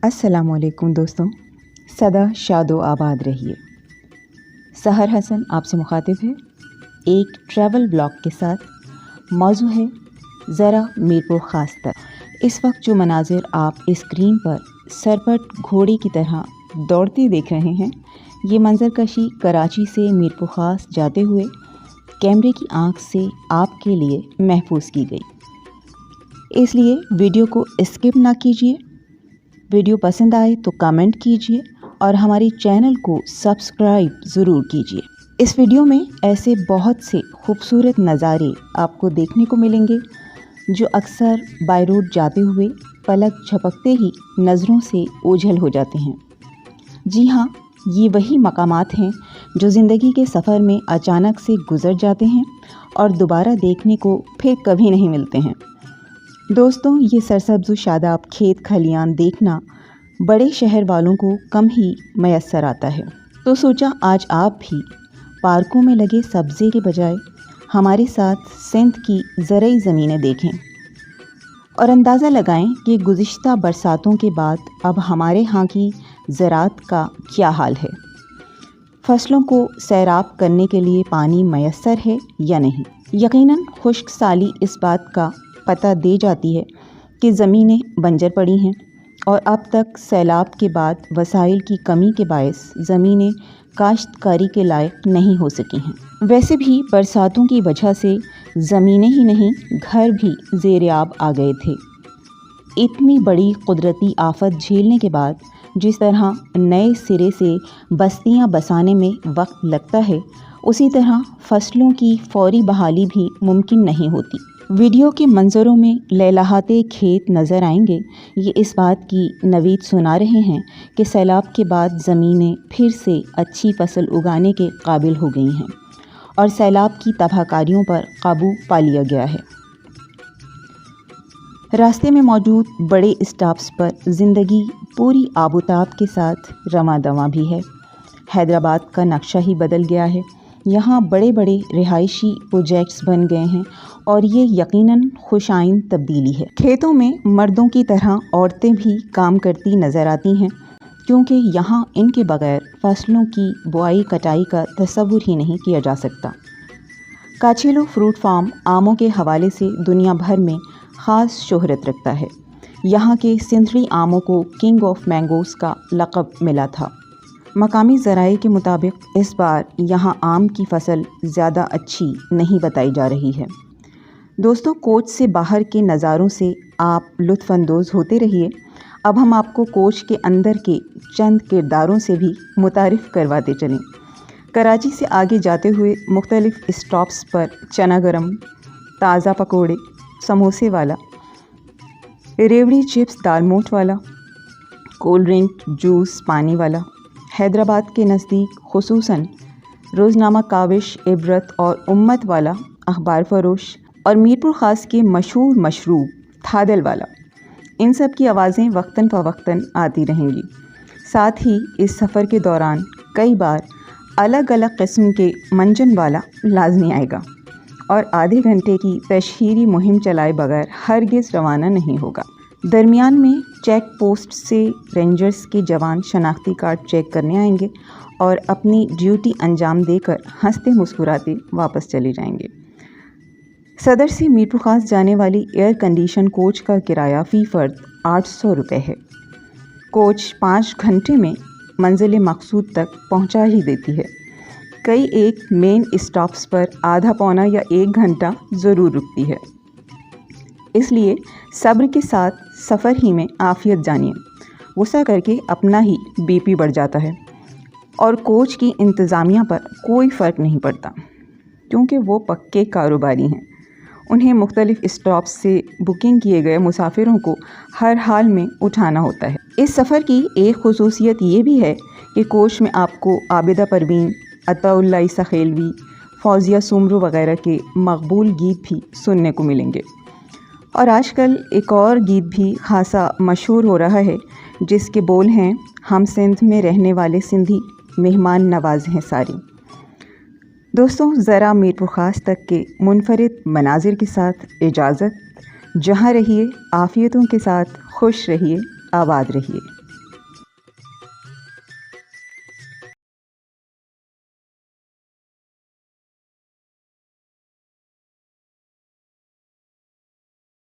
अस्सलामुअलैकुम दोस्तों, सदा शादो आबाद रहिए। सहर हसन आपसे मुखातिब है एक ट्रैवल ब्लॉग के साथ। मौजू है ज़रा मीरपुर ख़ास तक। इस वक्त जो मनाजिर आप स्क्रीन पर सरपट घोड़े की तरह दौड़ते देख रहे हैं, ये मंजरकशी कराची से मीरपुर ख़ास जाते हुए कैमरे की आंख से आपके लिए महफूज की गई। इसलिए वीडियो को स्किप ना कीजिए। वीडियो पसंद आए तो कमेंट कीजिए और हमारे चैनल को सब्सक्राइब ज़रूर कीजिए। इस वीडियो में ऐसे बहुत से खूबसूरत नज़ारे आपको देखने को मिलेंगे जो अक्सर बाय रोड जाते हुए पलक झपकते ही नज़रों से ओझल हो जाते हैं। जी हाँ, ये वही मकामात हैं जो ज़िंदगी के सफ़र में अचानक से गुज़र जाते हैं और दोबारा देखने को फिर कभी नहीं मिलते हैं। दोस्तों, ये सरसब्ज़ शादाब खेत खलियान देखना बड़े शहर वालों को कम ही मैसर आता है। तो सोचा आज आप भी पार्कों में लगे सब्ज़े के बजाय हमारे साथ सिंध की ज़रई ज़मीनें देखें और अंदाज़ा लगाएं कि गुज़िश्ता बरसातों के बाद अब हमारे यहाँ की ज़राअत का क्या हाल है। फसलों को सैराब करने के लिए पानी मैसर है या नहीं। यकीनन खुश्क साली इस बात का पता दे जाती है कि ज़मीनें बंजर पड़ी हैं और अब तक सैलाब के बाद वसाइल की कमी के बायस ज़मीनें काश्तकारी के लायक नहीं हो सकी हैं। वैसे भी बरसातों की वजह से ज़मीनें ही नहीं, घर भी ज़ेर-ए-आब आ गए थे। इतनी बड़ी कुदरती आफत झेलने के बाद जिस तरह नए सिरे से बस्तियां बसाने में वक्त लगता है, उसी तरह फसलों की फौरी बहाली भी मुमकिन नहीं होती। वीडियो के मंजरों में लहलहाते खेत नज़र आएंगे। ये इस बात की नवीद सुना रहे हैं कि सैलाब के बाद ज़मीनें फिर से अच्छी फसल उगाने के काबिल हो गई हैं और सैलाब की तबाहकारियों पर काबू पा लिया गया है। रास्ते में मौजूद बड़े स्टॉप्स पर ज़िंदगी पूरी आबोताब के साथ रवां दवां भी है। हैदराबाद का नक्शा ही बदल गया है। यहाँ बड़े बड़े रिहायशी प्रोजेक्ट्स बन गए हैं और ये यकीनन खुशाइन तब्दीली है। खेतों में मर्दों की तरह औरतें भी काम करती नज़र आती हैं, क्योंकि यहाँ इनके बगैर फसलों की बुआई कटाई का तसव्वुर ही नहीं किया जा सकता। काचेलो फ्रूट फार्म आमों के हवाले से दुनिया भर में ख़ास शोहरत रखता है। यहाँ के सिंधड़ी आमों को किंग ऑफ मैंगोज़ का लक़ब मिला था। मकामी ज़राए के मुताबिक इस बार यहाँ आम की फसल ज़्यादा अच्छी नहीं बताई जा रही है। दोस्तों, कोच से बाहर के नज़ारों से आप लुत्फ़अंदोज़ होते रहिए। अब हम आपको कोच के अंदर के चंद किरदारों से भी मुतारिफ़ करवाते चलें। कराची से आगे जाते हुए मुख्तलिफ़ स्टॉप्स पर चना गरम, ताज़ा पकोड़े, समोसे वाला, रेवड़ी चिप्स दाल मोठ वाला, कोल्ड ड्रिंक जूस पानी वाला, हैदराबाद के नज़दीक खुसूसन रोज़नामा काविश इबरत और उम्मत वाला अखबार फरोश और मीरपुर ख़ास के मशहूर मशरूब थादल वाला, इन सब की आवाज़ें वक्तन फ़वक्तन आती रहेंगी। साथ ही इस सफ़र के दौरान कई बार अलग अलग किस्म के मंजन वाला लाजमी आएगा और आधे घंटे की तशहीरी मुहिम चलाए बगैर हरगिज़ रवाना नहीं होगा। दरमियान में चेक पोस्ट से रेंजर्स के जवान शनाख्ती कार्ड चेक करने आएंगे और अपनी ड्यूटी अंजाम देकर हंसते मुस्कुराते वापस चले जाएंगे। सदर से मीरपुर ख़ास जाने वाली एयर कंडीशन कोच का किराया फ़ी फ़र्द 800 रुपये है। कोच 5 घंटे में मंजिल मकसूद तक पहुंचा ही देती है। कई एक मेन स्टॉप्स पर आधा पौना या 1 घंटा ज़रूर रुकती है। इसलिए सब्र के साथ सफ़र ही में आफ़ियत जानिए। गुस्सा करके अपना ही बीपी बढ़ जाता है और कोच की इंतज़ामिया पर कोई फ़र्क नहीं पड़ता, क्योंकि वो पक्के कारोबारी हैं। उन्हें मुख्तलिफ़ स्टॉप्स से बुकिंग किए गए मुसाफिरों को हर हाल में उठाना होता है। इस सफ़र की एक खुसूसियत ये भी है कि कोच में आपको आबिदा परवीन, अताउल्लाह ईसा खेलवी, फौजिया सुमरू वगैरह के मकबूल गीत भी सुनने को मिलेंगे। और आजकल एक और गीत भी खासा मशहूर हो रहा है, जिसके बोल हैं, हम सिंध में रहने वाले सिंधी मेहमान नवाज हैं सारी। दोस्तों, ज़रा मीरपुर ख़ास तक के मुनफरिद मनाजिर के साथ इजाज़त। जहाँ रहिए आफ़ियतों के साथ खुश रहिए, आबाद रहिए।